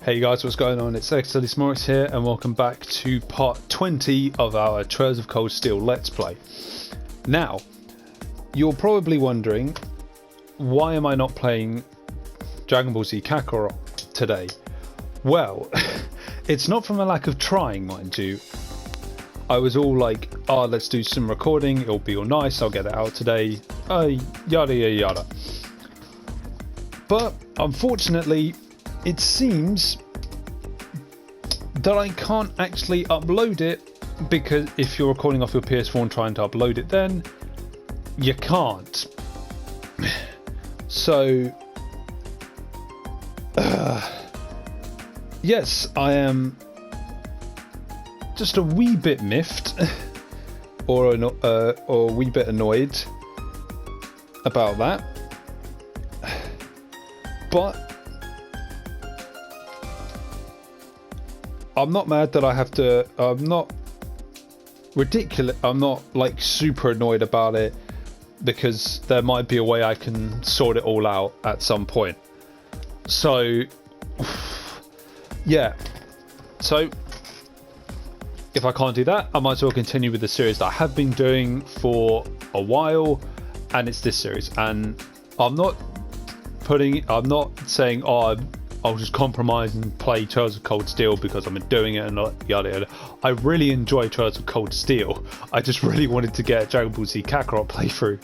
Hey guys, what's going on? It's xdeadlysmoorex here, and welcome back to part 20 of our Trails of Cold Steel Let's Play. Now, you're probably wondering, why am I not playing Dragon Ball Z Kakarot today? Well, it's not from a lack of trying, mind you. I was all like, oh, let's do some recording, it'll be all nice, I'll get it out today, yada yada yada. But, unfortunately, it seems that I can't actually upload it, because if you're recording off your PS4 and trying to upload it, then you can't. So yes, I am just a wee bit miffed or a wee bit annoyed about that, but I'm not mad that I have to. I'm not ridiculous. I'm not like super annoyed about it, because there might be a way I can sort it all out at some point. So yeah, so if I can't do that, I might as well continue with the series that I have been doing for a while, and it's this series. And I'm not saying, oh, I'll just compromise and play Trails of Cold Steel because I'm doing it and yada yada. I really enjoy Trails of Cold Steel. I just really wanted to get Dragon Ball Z Kakarot playthrough,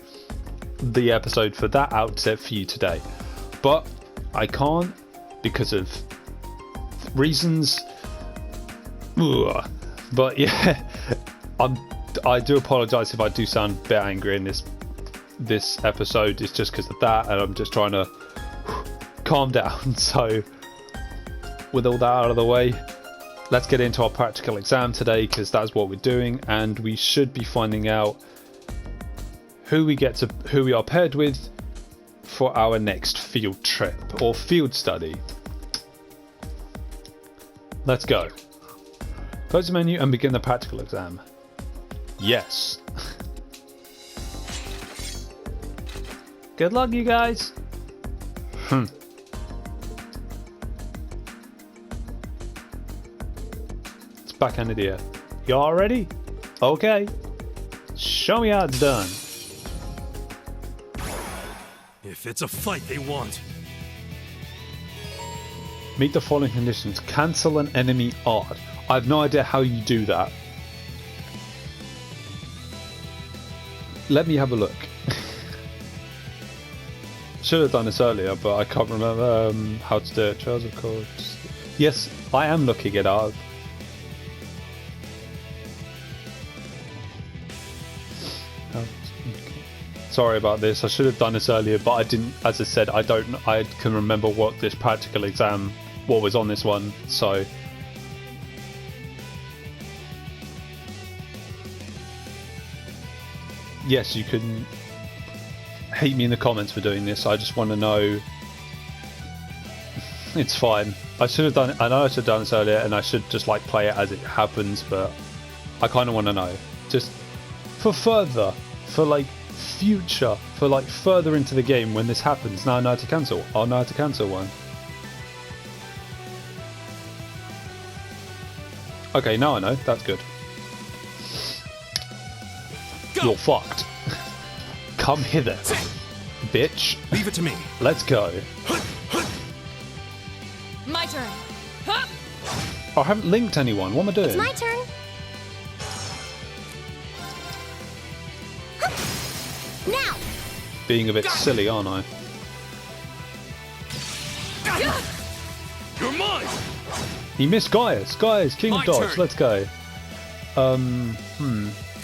the episode for that outset for you today. But I can't because of reasons. Ugh. But yeah, I do apologise if I do sound a bit angry in this episode. It's just because of that, and I'm just trying to calm down. So with all that out of the way, let's get into our practical exam today, because that's what we're doing, and we should be finding out who we are paired with for our next field trip or field study. Let's go. Close the menu and begin the practical exam. Yes. Good luck, you guys. It's backhanded here. Y'all ready? Okay. Show me how it's done. If it's a fight they want. Meet the following conditions. Cancel an enemy art. I have no idea how you do that. Let me have a look. Should have done this earlier, but I can't remember how to do it. Trails of Cold. Yes, I am looking it up. Sorry about this. I should have done this earlier, but I didn't. As I said, I can remember what this practical exam, what was on this one. So yes, you can hate me in the comments for doing this. I just want to know. It's fine. I should have done it. I know I should have done this earlier, and I should just like play it as it happens. But I kind of want to know, just for future, for like further into the game when this happens. Now I know how to cancel. I'll know how to cancel one. Okay, now I know. That's good. Go. You're fucked. Come hither, bitch. Leave it to me. Let's go. My turn. I haven't linked anyone. What am I doing? It's my turn. Now. Being a bit silly, aren't I? You're mine. He missed Gaius. Gaius, King of Dodge. Let's go.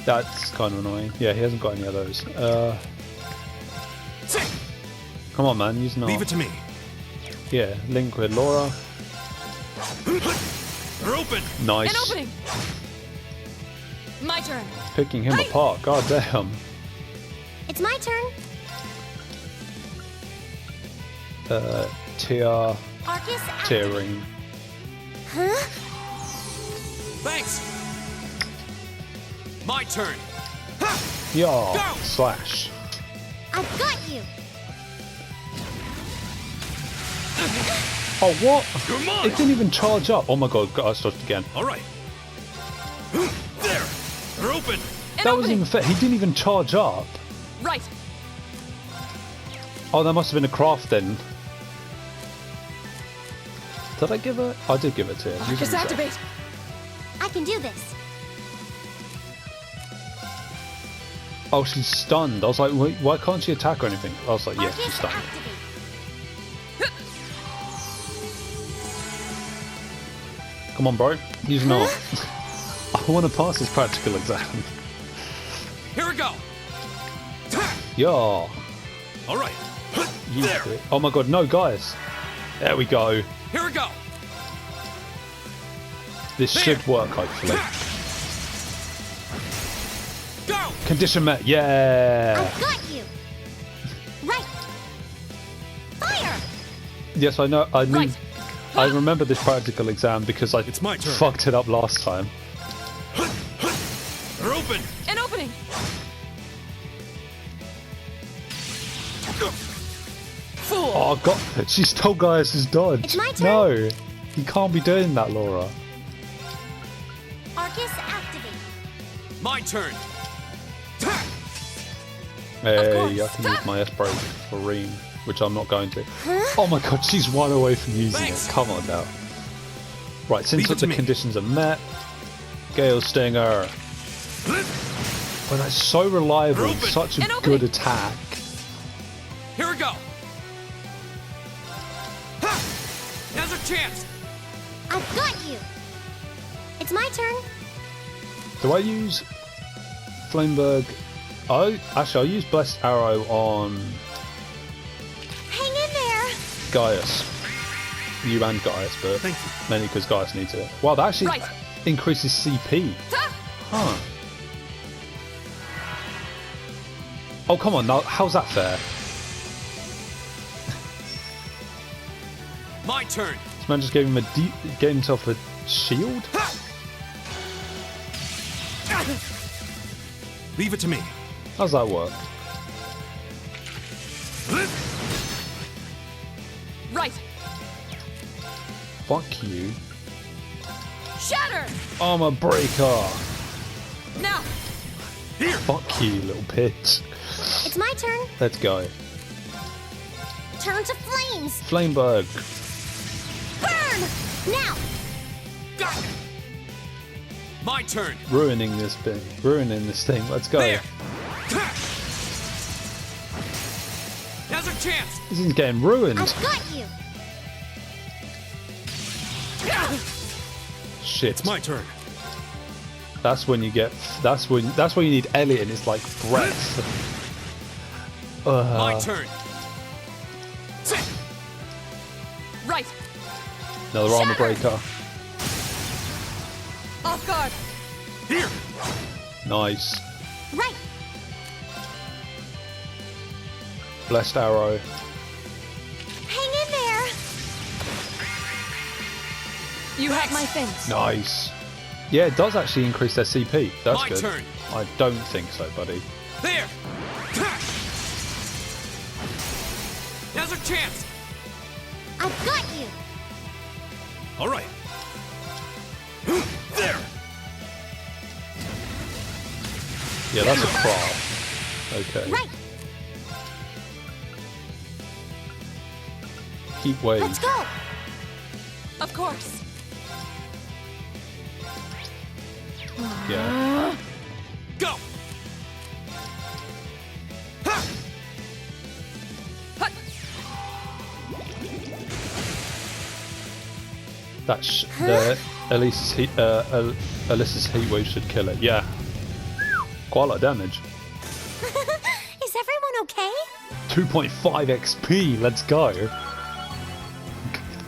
That's kind of annoying. Yeah, he hasn't got any of those. Come on, man. Use an Leave it to me. Yeah, link with Laura. They're open. Nice. An opening. My turn. Picking him apart. God damn. It's my turn. Tearing. Huh? Thanks. My turn. Yeah. Go. Slash. I've got you. Oh, what? You're mine. It didn't even charge up. Oh my god, I started again. All right. There. They're open. That wasn't even fair. He didn't even charge up. Right. Oh, that must have been a craft then. Did I give it? I did give it to him. Arcus activate. I can do this. Oh, she's stunned. I was like, wait, why can't she attack or anything? I was like, yeah, she's Arcus stunned. activate. Come on, bro. Use an art. I want to pass this practical exam. Here we go. Yeah. All right. Use There. it. Oh my god, no, guys. There we go. Here we go. This There. should work, hopefully. Go. Condition met. Yeah. I've got you. Right. Fire. Yes, I know. I mean, Right. I remember this practical exam because I It's my turn. fucked it up last time. They're open. An opening. Fool. Oh god, she stole Gaius' dodge. It's my turn. No, you can't be doing that, Laura. Arcus activate. My turn. Hey, I course. can use my S-Break for Reem, which I'm not going to. Oh my god, she's 1 away from using Thanks. it. Come on now. Right, since Leave it to the me. conditions are met, Gale Stinger. Well, that's so reliable, They're open. such a An good opening. attack. Here we go. Ha! Now's our chance. I've got you. It's my turn. Do I use Flameberg? Oh, actually, I'll use Blessed Arrow on Hang in there. Gaius. You and Gaius, but Thank you. mainly because Gaius needs it. Wow, that actually Right. increases CP. Huh. Oh, come on, now, how's that fair? My turn. This man just gave him gave himself a shield? Ha! Leave it to me. How's that work? Right. Fuck you. Shatter. Armor breaker! Now. Here. Fuck you, little bitch. It's my turn. Let's go. Turn to flames. Flameberg. Burn. Now. Got it. My turn. Ruining this thing. Ruining this thing. Let's go. There. Ha! Now's our chance. This is getting ruined. I've got you. Shit. It's my turn. That's when you get. That's when you need Elliot, and it's like breath. My turn. Right. Another armor Shatter. breaker. Off guard. Here. Right. Nice. Blessed arrow. Hang in there. You have my fence. Nice. Yeah, it does actually increase their CP. That's My good. turn. I don't think so, buddy. There. Ha! Now's our chance. I've got you. All right. There. Yeah, that's a craft. Okay. Right. Heat wave. Let's go. Of course. Yeah. Go. Ha! Hut. That's the Alyssa's heat wave should kill it. Yeah. Quite a lot of damage. Is everyone okay? 2.5 XP. Let's go.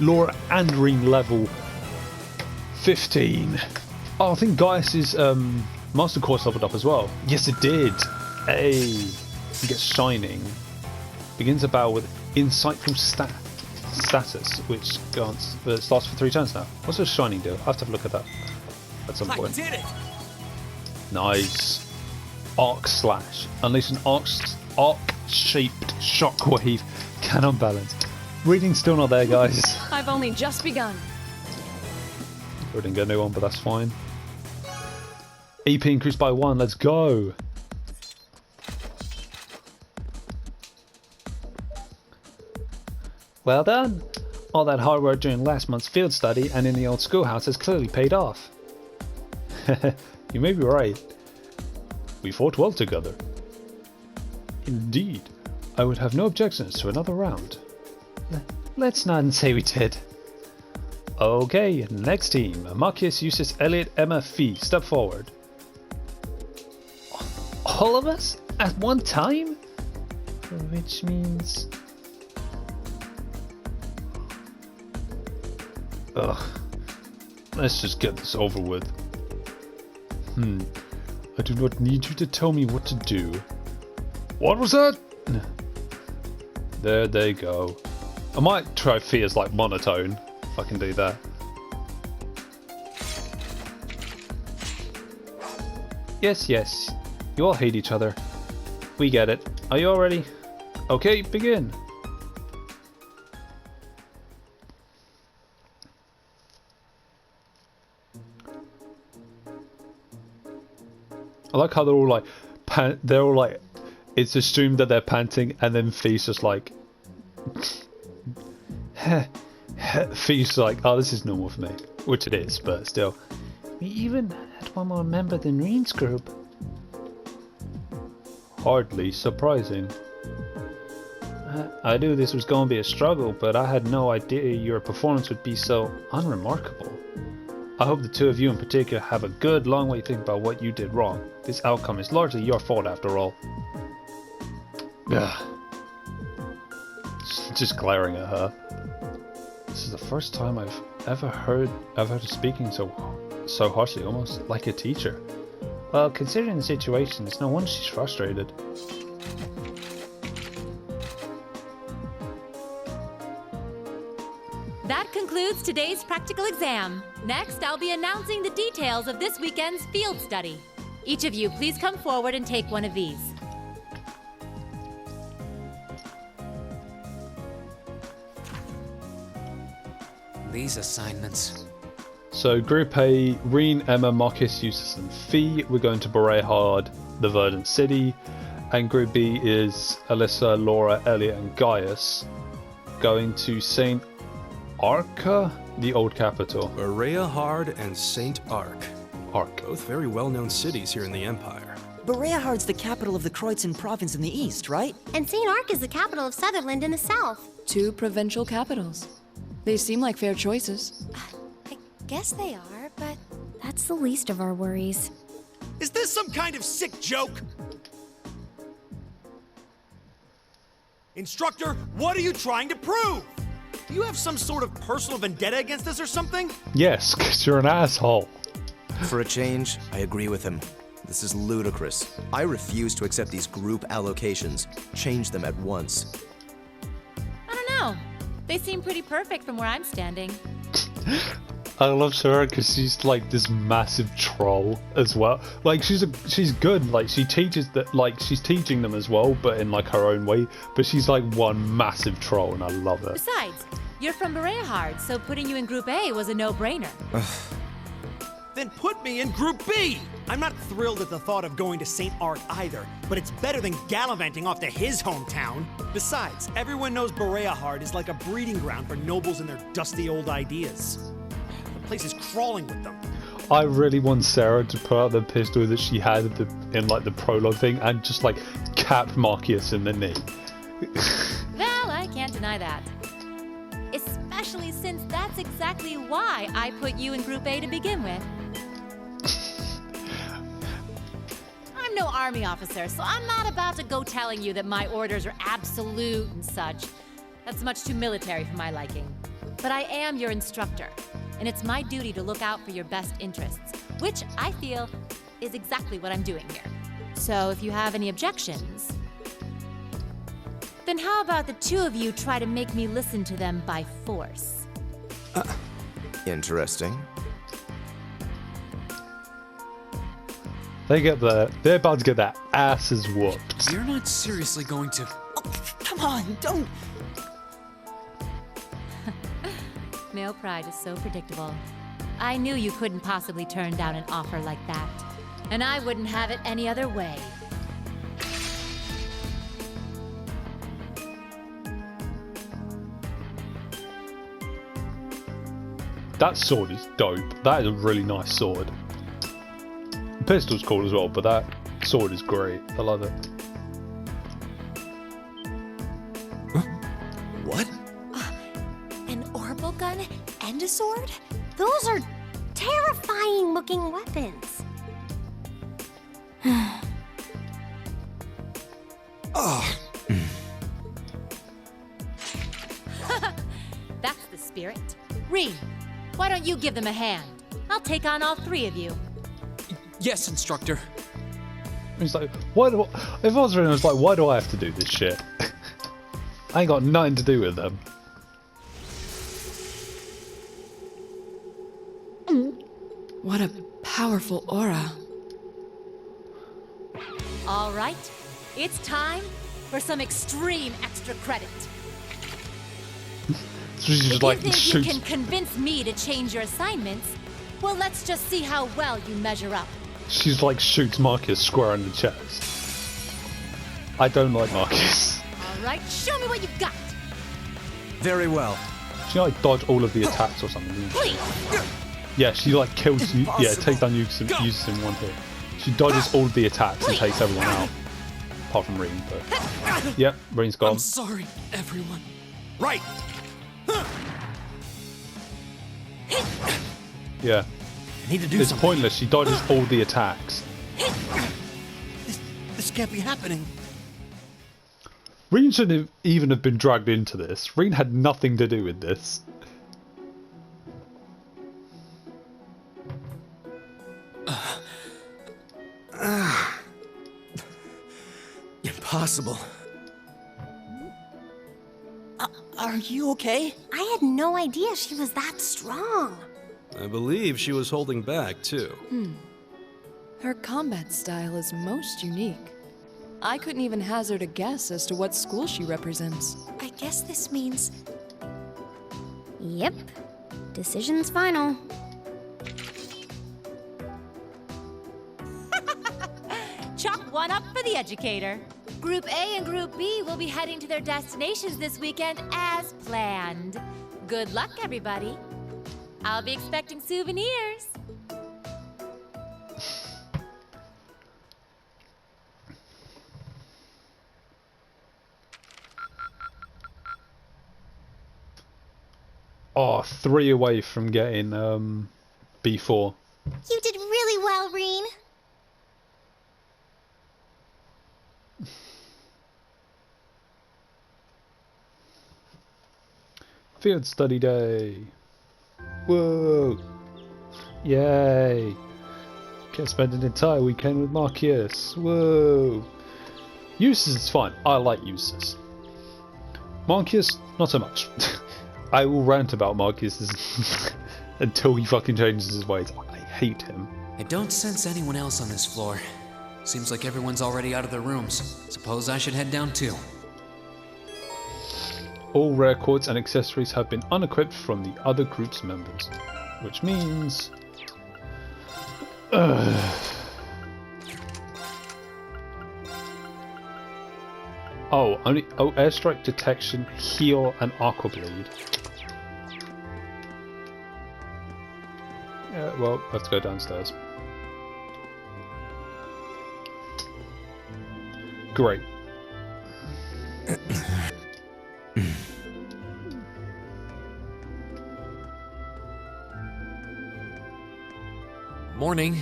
Laura and Reem level 15. Oh, I think Gaius's master course leveled up as well. Yes, it did. Hey, he gets shining. Begins a battle with insightful status, which lasts for 3 turns now. What's a shining do? I have to have a look at that at some I point. did it. Nice. Arc slash. Unleash an arc-shaped shockwave cannon balance. Reading's still not there, guys. I've only just begun. We didn't get a new one, but that's fine. EP increased by 1. Let's go. Well done. All that hard work during last month's field study and in the old schoolhouse has clearly paid off. You may be right. We fought well together. Indeed. I would have no objections to another round. Let's not say we did. Okay, next team. Marcus, Eustace, Elliot, Emma, Fee. Step forward. All of us? At one time? Which means... Ugh. Let's just get this over with. I do not need you to tell me what to do. What was that? There they go. I might try Fee as like monotone, if I can do that. Yes, yes. You all hate each other. We get it. Are you all ready? Okay, begin. I like how they're all like, they're all like, it's assumed that they're panting, and then Fee's just like, Fee's like, oh, this is normal for me, which it is, but still. We even had one more member than Reen's group. Hardly surprising. I knew this was going to be a struggle, but I had no idea your performance would be so unremarkable. I hope the two of you in particular have a good long way to think about what you did wrong. This outcome is largely your fault after all. Ugh. Just glaring at her. This is the first time I've ever heard her speaking so harshly, almost like a teacher. Well, considering the situation, it's no wonder she's frustrated. That concludes today's practical exam. Next, I'll be announcing the details of this weekend's field study. Each of you, please come forward and take one of these. These assignments. So Group A, Reen, Emma, Marcus, Eustace and Fee. We're going to Berehard, the Verdant City. And Group B is Alyssa, Laura, Elliot and Gaius. Going to St. Arca, the old capital. Berehard and St. Arc. Both very well-known cities here in the Empire. Berehard's the capital of the Kreutzen province in the east, right? And St. Arc is the capital of Sutherland in the south. 2 provincial capitals. They seem like fair choices. I guess they are, but that's the least of our worries. Is this some kind of sick joke? Instructor, what are you trying to prove? Do you have some sort of personal vendetta against us or something? Yes, because you're an asshole. For a change, I agree with him. This is ludicrous. I refuse to accept these group allocations. Change them at once. I don't know. They seem pretty perfect from where I'm standing. I love Sarah because she's like this massive troll as well. Like she's good. Like she teaches that, like she's teaching them as well, but in like her own way. But she's like one massive troll, and I love it. Besides, you're from Berehard, so putting you in Group A was a no-brainer. Then put me in Group B! I'm not thrilled at the thought of going to St. Arc either, but it's better than gallivanting off to his hometown. Besides, everyone knows Berehard is like a breeding ground for nobles and their dusty old ideas. The place is crawling with them. I really want Sarah to put out the pistol that she had in like the prologue thing and just like cap Marcus in the knee. Well, I can't deny that. Especially since that's exactly why I put you in Group A to begin with. I'm no army officer, so I'm not about to go telling you that my orders are absolute and such. That's much too military for my liking. But I am your instructor, and it's my duty to look out for your best interests, which I feel is exactly what I'm doing here. So if you have any objections, then how about the two of you try to make me listen to them by force? Interesting. They're about to get their asses whooped. You're not seriously going to... Oh, come on, don't... Male pride is so predictable. I knew you couldn't possibly turn down an offer like that. And I wouldn't have it any other way. That sword is dope. That is a really nice sword. The pistol's cool as well, but that sword is great. I love it. What? An orbital gun and a sword? Those are terrifying looking weapons. That's the spirit. Reed, why don't you give them a hand? I'll take on all three of you. Yes, instructor. It's like, why do if I was reading, I was like, why do I have to do this shit? I ain't got nothing to do with them. What a powerful aura. All right, it's time for some extreme extra credit. So she's If just you like think shoots. you can convince me to change your assignments, well, let's just see how well you measure up. She's like shoots Marcus square in the chest. I don't like Marcus. All right, show me what you've got. Very well. She like dodge all of the attacks or something. Didn't she? Please. Yeah, she like kills you. Yeah, Impossible. takes down uses in one hit. She dodges all of the attacks and takes everyone out, apart from Reen. But yep, Reen's gone. I'm sorry, everyone. Right! Yeah, I need to do it's something. pointless. She dodges all the attacks. This can't be happening. Reen shouldn't even have been dragged into this. Reen had nothing to do with this. Impossible. Are you okay? I had no idea she was that strong. I believe she was holding back, too. Her combat style is most unique. I couldn't even hazard a guess as to what school she represents. I guess this means... Yep. Decision's final. Chalk one up for the educator. Group A and Group B will be heading to their destinations this weekend as planned. Good luck, everybody. I'll be expecting souvenirs. Oh, 3 away from getting B4. You did really well, Reen. Field study day. Whoa! Yay! Can spend an entire weekend with Marcus. Whoa! Eustace is fine. I like Eustace. Marcus, not so much. I will rant about Marcus until he fucking changes his ways. I hate him. I don't sense anyone else on this floor. Seems like everyone's already out of their rooms. Suppose I should head down too. All rare cords and accessories have been unequipped from the other group's members, which means... only airstrike detection, heal, and aqua bleed. Yeah, well, I have to go downstairs. Great. Morning.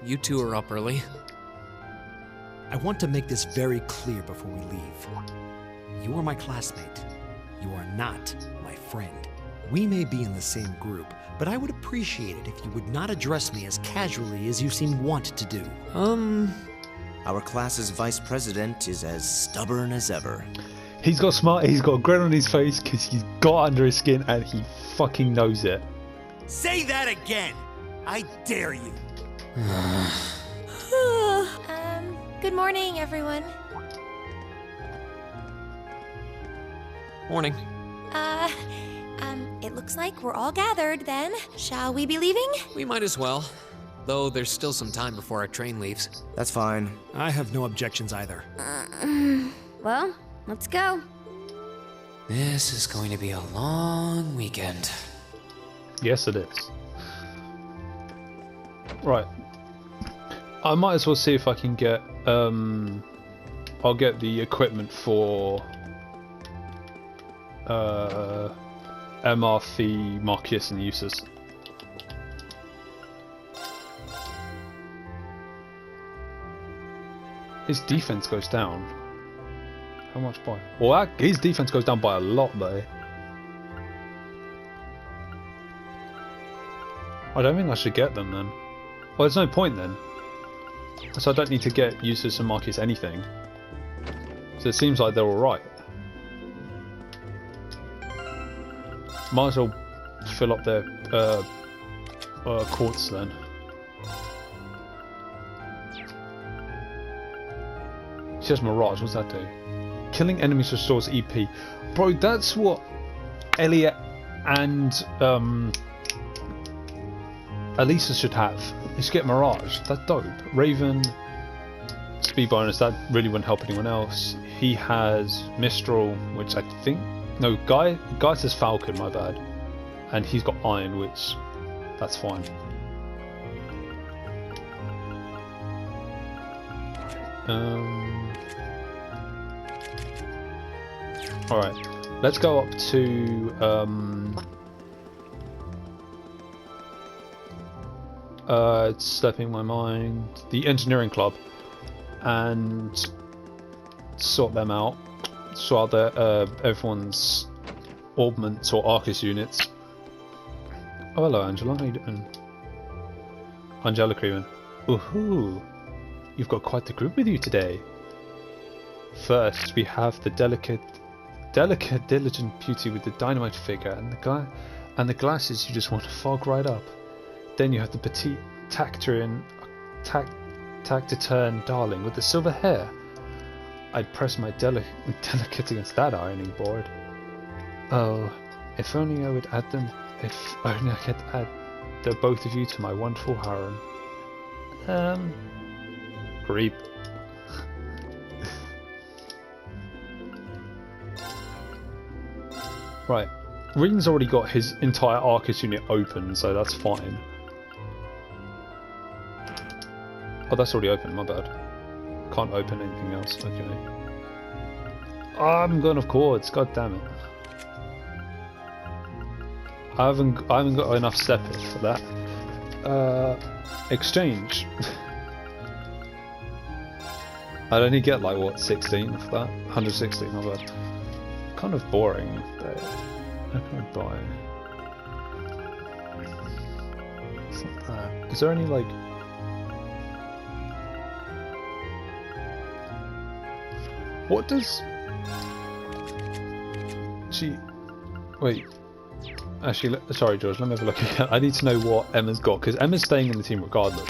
You two are up early. I want to make this very clear before we leave. You are my classmate. You are not my friend. We may be in the same group, but I would appreciate it if you would not address me as casually as you seem want to do. Our class's vice president is as stubborn as ever. He's got smart, he's got a grin on his face because he's got under his skin and he fucking knows it. Say that again! I dare you! Good morning, everyone. It looks like we're all gathered then. Shall we be leaving? We might as well. Though there's still some time before our train leaves. That's fine. I have no objections either. Well, let's go. This is going to be a long weekend. Yes, it is. Right. I might as well see if I can get I'll get the equipment for MRC, Marcus and Eustace. His defense goes down. How much by? Well, his defense goes down by a lot though. I don't think I should get them then. Well, there's no point then. So I don't need to get Eustace and Marcus anything. So it seems like they're alright. Might as well fill up their quartz then. She has Mirage, what's that do? Killing enemies restores EP. Bro, that's what Elliot and Elisa should have. They should get Mirage. That's dope. Raven, speed bonus, that really wouldn't help anyone else. He has Mistral, which I think... No, Guy says Falcon, my bad. And he's got Iron, which... that's fine. Alright, let's go up to it's slipping my mind, the engineering club, and sort them out, sort out their, everyone's augments or Arcus units. Oh, hello Angela, how you doing? Angelica even. Woohoo! You've got quite the group with you today. First, we have the delicate, diligent beauty with the dynamite figure and the glasses you just want to fog right up. Then you have the petite, taciturn darling with the silver hair. I'd press my delicate against that ironing board. Oh, if only I would add them. If only I could add the both of you to my wonderful harem. Creep. Right, Ring's already got his entire Arcus unit open, so that's fine. Oh, that's already open, my bad. Can't open anything else, okay. I'm gone of chords, god damn it. I haven't got enough steppers for that. Exchange. I'd only get like what, 16 for that? 116, my bad. Kind of boring. How can I buy? It's not that. Is there any like? What does? She? Wait. Actually, sorry, George. Let me have a look again. I need to know what Emma's got because Emma's staying in the team regardless.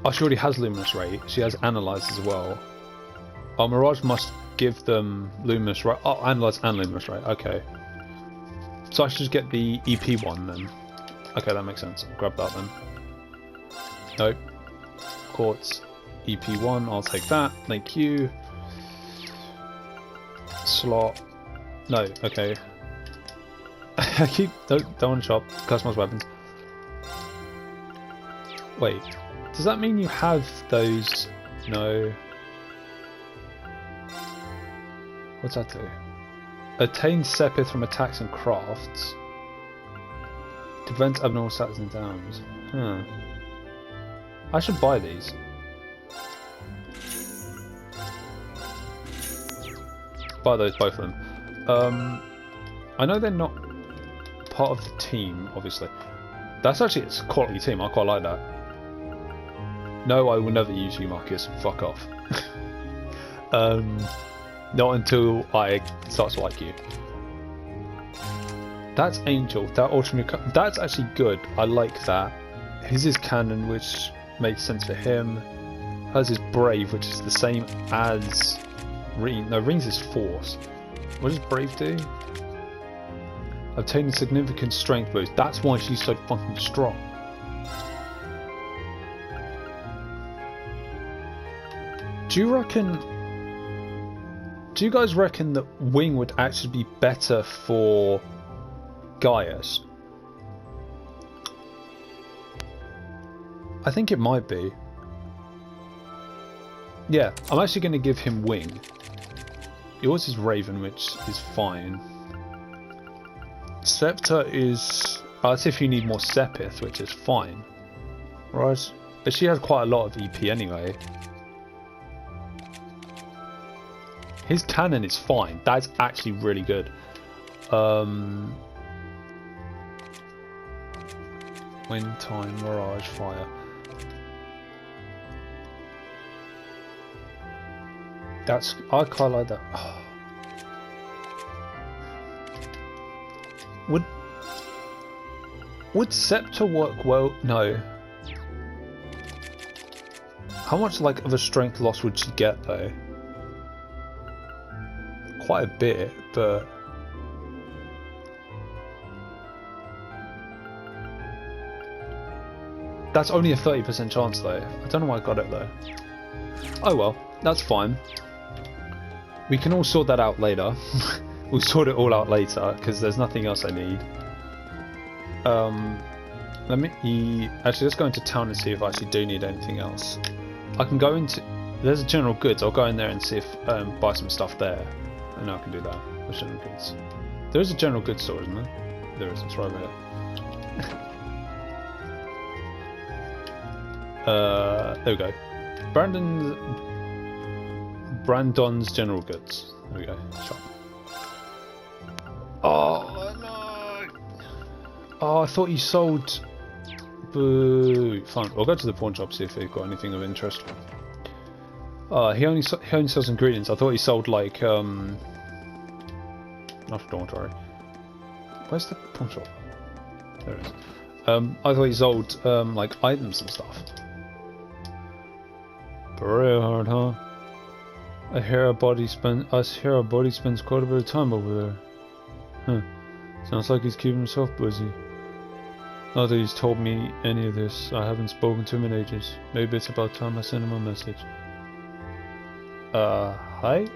Oh, she already has Luminous Ray. She has Analyze as well. Oh, Mirage must give them Luminous Ray. Oh, Analyze and Luminous Ray. Okay. So I should just get the EP one then. Okay, that makes sense. I'll grab that then. Nope. Quartz. EP1. I'll take that. Thank you. Slot. No. Okay. I keep... Don't want to shop. Customize weapons. Wait. Does that mean you have those? No. What's that do? Attain Sepith from attacks and crafts. To prevent abnormal stats and downs. Huh. I should buy these. Buy those, both of them. I know they're not part of the team, obviously. That's actually it's a quality team. I quite like that. No, I will never use you, Marcus. Fuck off. Not until I start to like you. That's Angel. That ultimate. That's actually good. I like that. His is Cannon, which makes sense for him. Hers is Brave, which is the same as Ring. No, Rings is Force. What does Brave do? Obtain a significant strength boost. That's why she's so fucking strong. Do you guys reckon that Wing would actually be better for Gaius? I think it might be. Yeah, I'm actually going to give him Wing. Yours is Raven, which is fine. Scepter is... that's if you need more Sepith, which is fine. Right? But she has quite a lot of EP anyway. His cannon is fine. That's actually really good. Wind, time, mirage, fire. That's... I quite like that. Oh. Would Scepter work well? No. How much like of a strength loss would she get though? Quite a bit, but that's only a 30% chance though. I don't know why I got it though. Oh well, that's fine. We can all sort that out later. We'll sort it all out later because there's nothing else I need. Actually, let's go into town and see if I actually do need anything else. I can go into... There's a general goods. I'll go in there and see if buy some stuff there. I know I can do that. There's general goods. There is a general goods store, isn't there? There is. It's right over there. There we go. Brandon's general goods. There we go. Shop. Oh no! Oh, I thought you sold. Boo. Fine. I'll go to the pawn shop see if they've got anything of interest. He only sells ingredients. I thought he sold like don't worry. Where's the pawn shop? There it is. I thought he sold like items and stuff. Very hard, huh? I hear our body spends quite a bit of time over there. Huh. Sounds like he's keeping himself busy. Not that he's told me any of this. I haven't spoken to him in ages. Maybe it's about time I sent him a message. Hi?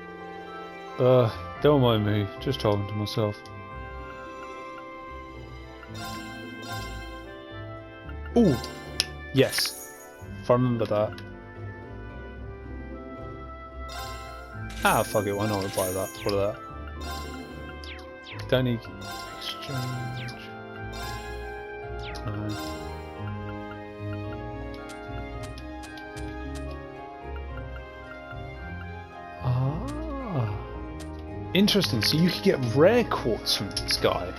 Don't mind me. Just talking to myself. Ooh! Yes. If I remember that. Ah, fuck it. Why not buy that? What of that? Don't need exchange. No. Ah, interesting. So you could get rare quartz from this guy.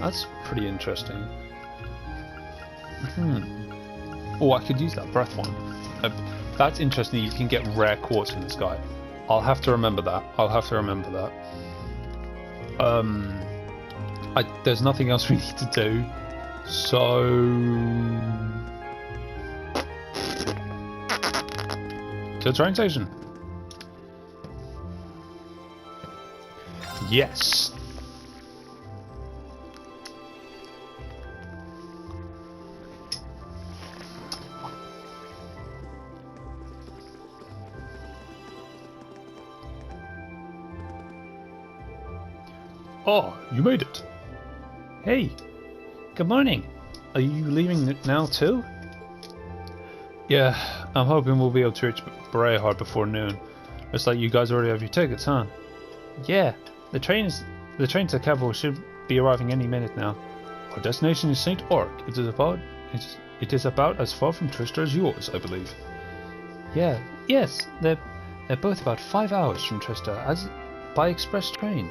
That's pretty interesting. Oh, I could use that breath one. That's interesting. You can get rare quartz from this guy. I'll have to remember that. There's nothing else we need to do, so to the train station. Yes. Oh, you made it. Hey, good morning. Are you leaving now too? Yeah, I'm hoping we'll be able to reach Berea before noon. Looks like you guys already have your tickets, huh? Yeah, the train to the capital should be arriving any minute now. Our destination is St. Ark. It is about as far from Trista as yours, I believe. Yeah, yes, they're both about 5 hours from Trista, as by express train.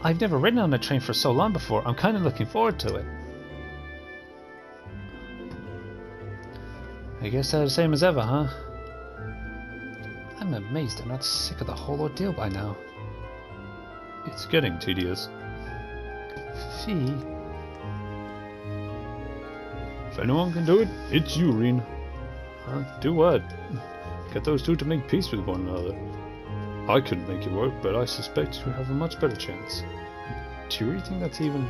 I've never ridden on a train for so long before. I'm kind of looking forward to it. I guess they're the same as ever, huh? I'm amazed I'm not sick of the whole ordeal by now. It's getting tedious. Fee. If anyone can do it, it's you, Reen. Do what? Get those two to make peace with one another. I couldn't make it work, but I suspect you have a much better chance. Do you really think that's even...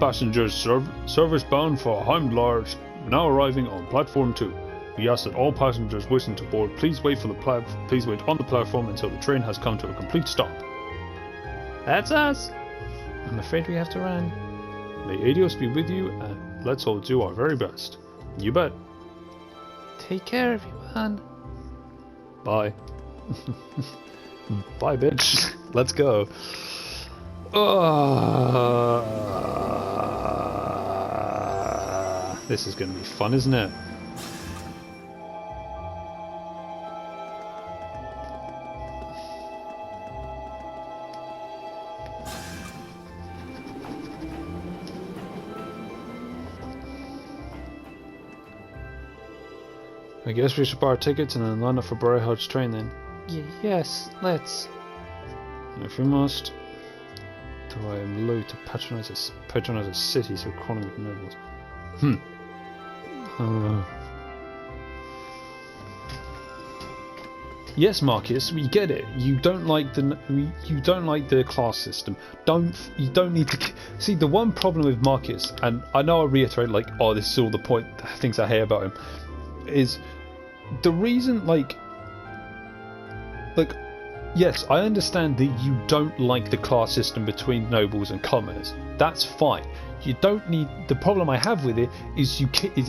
Passengers service bound for Heimdallr now arriving on platform 2. We ask that all passengers wishing to board please wait on the platform until the train has come to a complete stop. That's us. I'm afraid we have to run. May Adios be with you, and let's all do our very best. You bet. Take care, everyone. Bye. Bye, bitch. Let's go. This is going to be fun, isn't it? I guess we should buy our tickets and then line up for Berehard's train then. Yes, let's. If we must. Though I am loath to patronize a city so crawling with nobles. Yes, Marcus, we get it. You don't like the class system. You don't need to see the one problem with Marcus, and I know I reiterate like, oh, this is all the things I hate about him, is the reason yes, I understand that you don't like the class system between nobles and commoners. That's fine. You don't need. The problem I have with it is he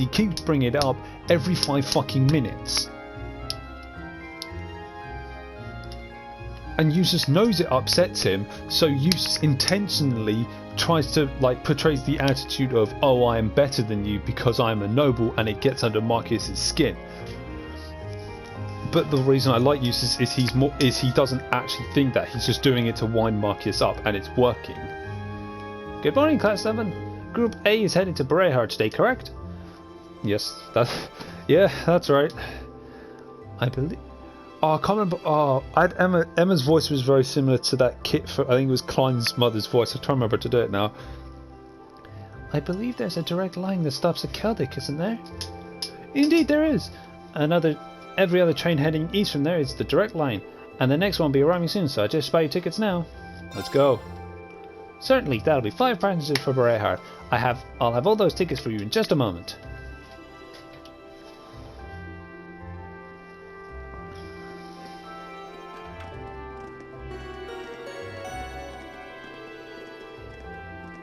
keeps bringing it up every 5 fucking minutes, and Eustace knows it upsets him, so Eustace intentionally tries to portrays the attitude of, oh, I am better than you because I am a noble, and it gets under Marcus's skin. But the reason I like Eustace is he doesn't actually think that. He's just doing it to wind Marcus up, and it's working. Good morning, Class 7. Group A is headed to Berehard today, correct? Yes, that's right. I believe. Oh, I can't remember. Oh, Emma's voice was very similar to that kit for. I think it was Klein's mother's voice. I can't remember to do it now. I believe there's a direct line that stops at Keldic, isn't there? Indeed, there is. Every other train heading east from there is the direct line, and the next one will be arriving soon. So I just buy your tickets now. Let's go. Certainly, that'll be 5 passengers for Berehard. I'll have all those tickets for you in just a moment.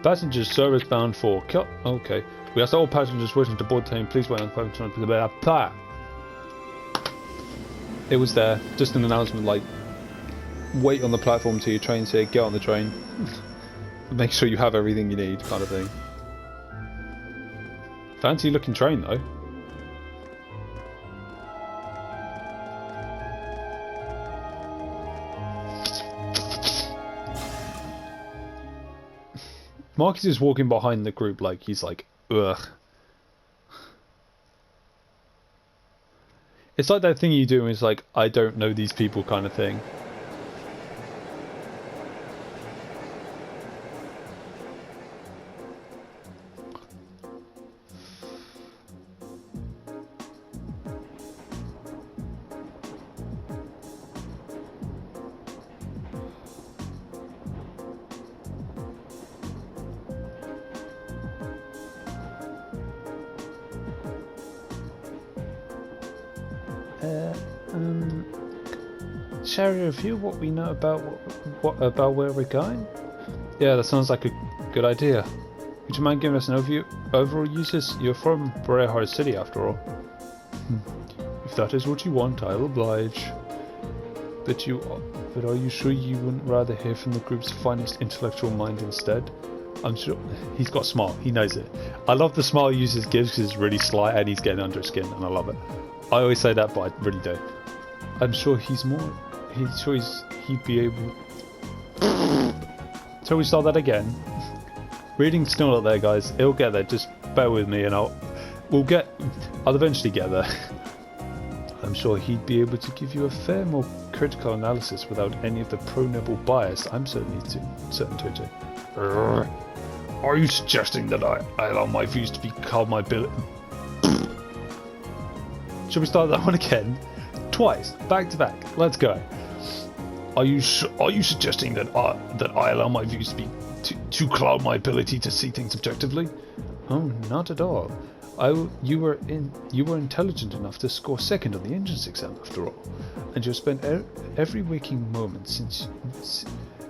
Passengers service bound for okay. We ask all passengers wishing to board the train please wait on the platform. It was there, just an announcement like, wait on the platform till your train's here, get on the train. Make sure you have everything you need, kind of thing. Fancy looking train though. Marcus is walking behind the group like he's like, ugh. It's like that thing you do and it's like, I don't know these people kind of thing. Share a review what we know about about where we're going. Yeah, that sounds like a good idea. Would you mind giving us an overall uses? You're from Berehard City after all. If that is what you want, I'll oblige. But are you sure you wouldn't rather hear from the group's finest intellectual mind instead? I'm sure he's got a smile. He knows it. I love the smile Eustace gives because it's really sly and he's getting under his skin, and I love it. I always say that, but I really do. I'm sure he'd be able. So we start that again. Reading's still not there, guys. It'll get there. Just bear with me, and I'll eventually get there. I'm sure he'd be able to give you a fair, more critical analysis without any of the pro-noble bias I'm certain to. Are you suggesting that I allow my views to be called my bill? Should we start that one again? Twice, back to back. Let's go. Are you suggesting that I allow my views to cloud my ability to see things objectively? Oh, not at all. You were intelligent enough to score second on the entrance exam, after all, and you've spent every waking moment since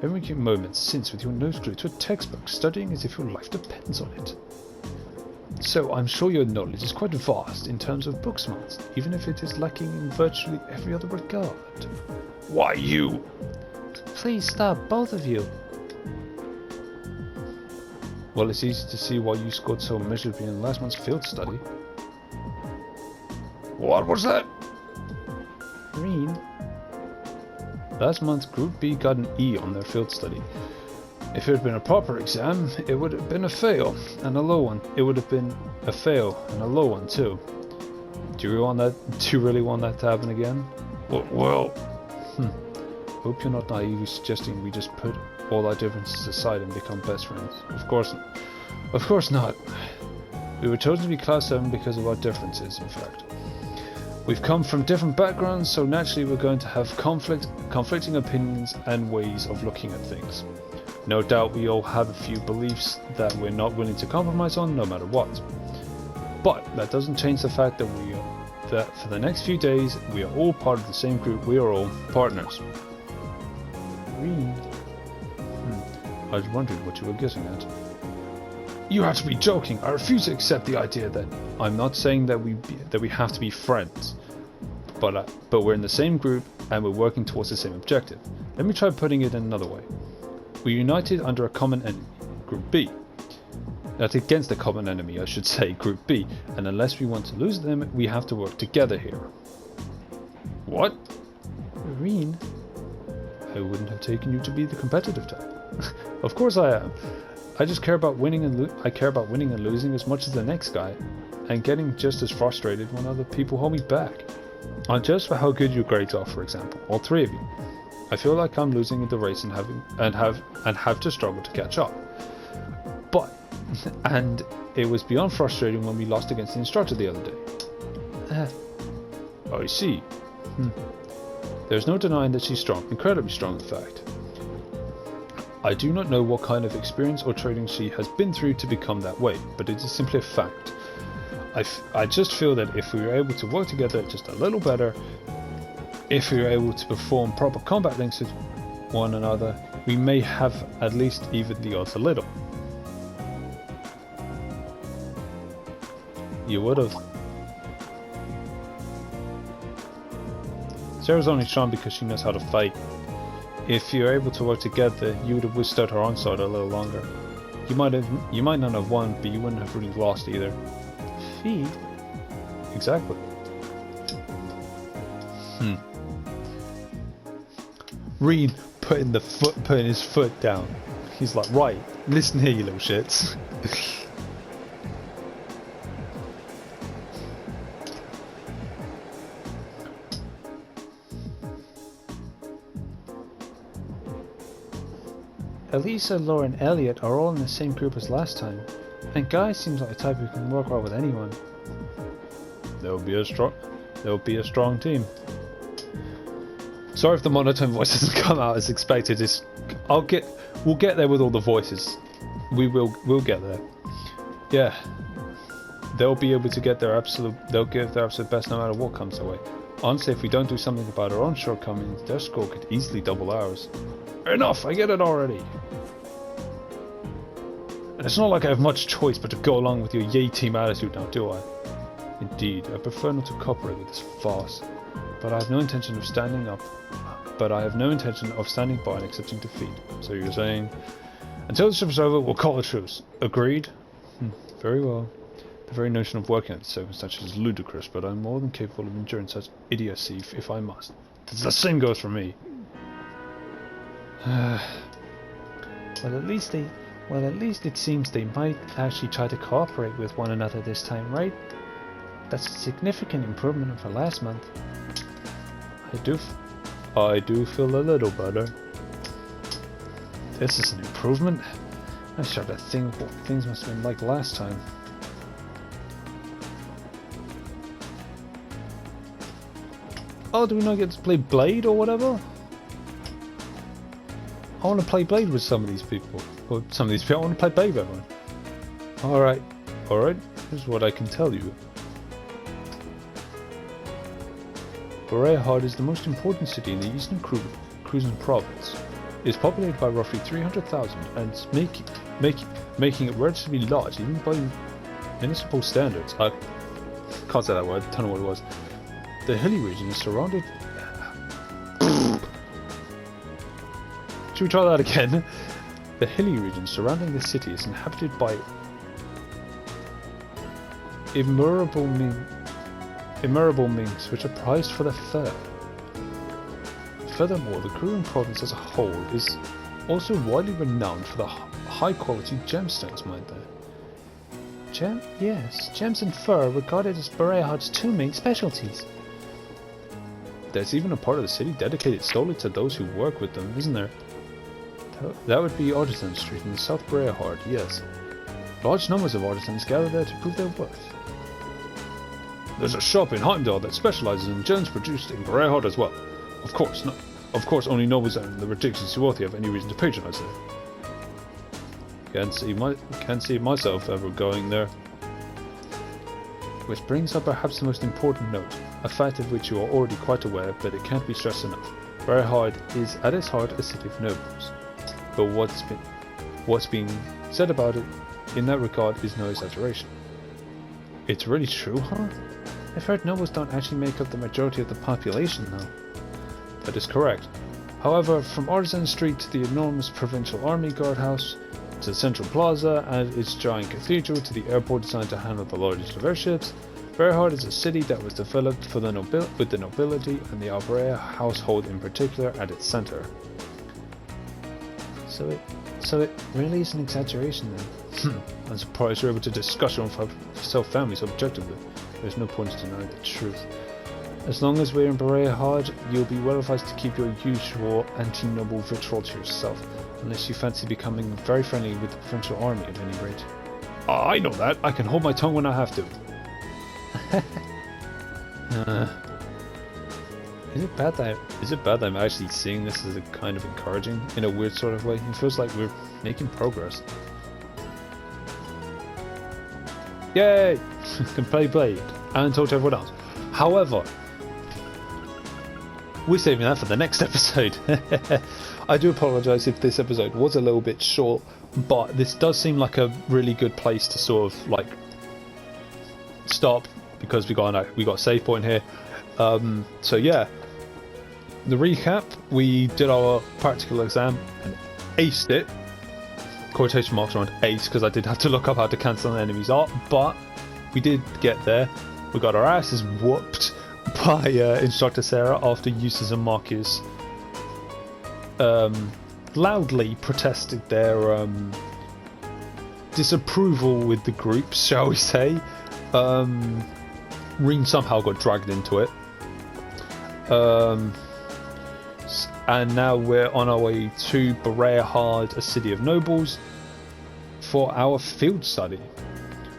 with your nose glued to a textbook, studying as if your life depends on it. So I'm sure your knowledge is quite vast in terms of book smarts, even if it is lacking in virtually every other regard. Why you? Please stop, both of you. Well, it's easy to see why you scored so miserably in last month's field study. What was that? Green. Last month, Group B got an E on their field study. If it had been a proper exam, it would have been a fail, and a low one. It would have been a fail, and a low one too. Do you really want that to happen again? Well... Hope you're not naively suggesting we just put all our differences aside and become best friends. Of course not. We were chosen to be Class 7 because of our differences, in fact. We've come from different backgrounds, so naturally we're going to have conflicting opinions and ways of looking at things. No doubt we all have a few beliefs that we're not willing to compromise on, no matter what. But that doesn't change the fact that for the next few days, we are all part of the same group. We are all partners. I was wondering what you were getting at. You have to be joking. I refuse to accept the idea that I'm not saying that we have to be friends, but we're in the same group and we're working towards the same objective. Let me try putting it in another way. We're united under a common enemy, Group B. That's against the common enemy, I should say, Group B. And unless we want to lose them, we have to work together here. What? Irene? I wouldn't have taken you to be the competitive type. Of course I am. I just care about winning and losing as much as the next guy, and getting just as frustrated when other people hold me back. I'm judged for how good your grades are, for example, all three of you. I feel like I'm losing in the race and have to struggle to catch up. And it was beyond frustrating when we lost against the instructor the other day. I see. There's no denying that she's strong, incredibly strong in fact. I do not know what kind of experience or training she has been through to become that way, but it is simply a fact. I just feel that if we were able to work together just a little better, if we were able to perform proper combat links with one another, we may have at least evened the odds a little. You would have. Sarah's only strong because she knows how to fight. If you're able to work together, you would have withstood her onslaught a little longer. You might not have won, but you wouldn't have really lost either. Fee? Exactly. Reen putting his foot down. He's like, right, listen here, you little shits. Elisa, Laura and Elliot are all in the same group as last time, and Guy seems like a type who can work well with anyone. They'll be a strong team. Sorry if the monotone voice doesn't come out as expected. We'll get there with all the voices. We'll get there. Yeah. They'll be able to they'll give their absolute best no matter what comes their way. Honestly, if we don't do something about our own shortcomings, their score could easily double ours. Enough, I get it already. And it's not like I have much choice but to go along with your yay team attitude now, do I? Indeed, I prefer not to cooperate with this farce. But I have no intention of standing by and accepting defeat. So you're saying, until the trip is over, we'll call a truce. Agreed? Very well. The very notion of working under circumstances is ludicrous, but I'm more than capable of enduring such idiocy if I must. The same goes for me. Well, at least it seems they might actually try to cooperate with one another this time, right? That's a significant improvement over last month. I do feel a little better. This is an improvement? I started to think what things must have been like last time. Oh, do we not get to play Blade or whatever? I want to play Blade with some of these people. Or some of these people. I want to play Blade with everyone. Alright. Alright. Here's what I can tell you. Boreahard is the most important city in the eastern Cruisin province. It is populated by roughly 300,000 and making it relatively large even by municipal standards. I can't say that word, I don't know what it was. The hilly region is surrounded... Should we try that again? The hilly region surrounding the city is inhabited by immeasurable minks which are prized for their fur. Furthermore, the Cruisin province as a whole is also widely renowned for the high quality gemstones mined there. Yes, gems and fur are regarded as Boreahard's two main specialties. There's even a part of the city dedicated solely to those who work with them, isn't there? That would be Artisan Street in South Boreahard, yes. Large numbers of artisans gather there to prove their worth. There's a shop in Heimdall that specializes in gems produced in Boreahard as well. Of course, only nobles and the ridiculously wealthy have any reason to patronize there. Can't see myself ever going there. Which brings up perhaps the most important note, a fact of which you are already quite aware, but it can't be stressed enough. Boreahard is at its heart a city of nobles. But what's being said about it in that regard is no exaggeration. It's really true, huh? I've heard nobles don't actually make up the majority of the population though. That is correct. However, from Artisan Street to the enormous provincial army guardhouse, to the central plaza and its giant cathedral, to the airport designed to handle the largest of airships, Boreahard is a city that was developed for with the nobility and the Alberea household in particular at its center. So it really is an exaggeration then. I'm surprised you're able to discuss your own self-family so objectively. There's no point in denying the truth. As long as we're in Boreahard, you'll be well advised to keep your usual anti-noble vitriol to yourself, unless you fancy becoming very friendly with the provincial army at any rate. I know that. I can hold my tongue when I have to. Is it bad that I'm actually seeing this as a kind of encouraging, in a weird sort of way? It feels like we're making progress. Yay! Can play Blade and talk to everyone else. However, we're saving that for the next episode. I do apologise if this episode was a little bit short, but this does seem like a really good place to sort of like stop, because we got a save point here. So yeah, the recap: we did our practical exam and aced it. Quotation marks around ace, because I did have to look up how to cancel an enemy's art, but we did get there. We got our asses whooped by Instructor Sarah after Eustace and Marcus loudly protested their disapproval with the group, shall we say. Reem somehow got dragged into it. And now we're on our way to Boreahard, a city of nobles, for our field study.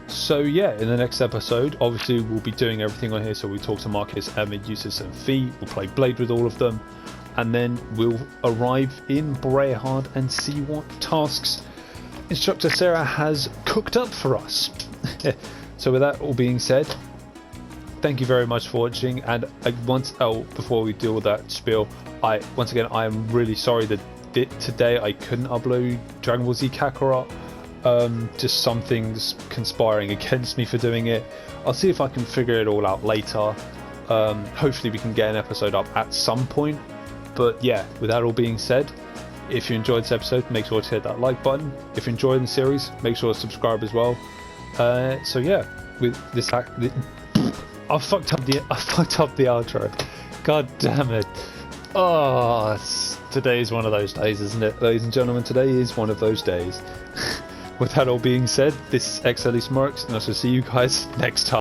So yeah, in the next episode, obviously we'll be doing everything on here. So we talk to Marcus, Emma, Eustace and Fee. We'll play Blade with all of them. And then we'll arrive in Boreahard and see what tasks Instructor Sarah has cooked up for us. So with that all being said, thank you very much for watching. And before we do all that spiel, once again I am really sorry that today I couldn't upload Dragon Ball Z Kakarot. Just some things conspiring against me for doing it. I'll see if I can figure it all out later. Hopefully we can get an episode up at some point. But yeah, with that all being said, if you enjoyed this episode, make sure to hit that like button. If you're enjoying the series, make sure to subscribe as well. So yeah, with this I fucked up the outro. God damn it. Oh, today is one of those days, isn't it? Ladies and gentlemen, today is one of those days. With that all being said, this is xdeadlysmoorex, and I shall see you guys next time.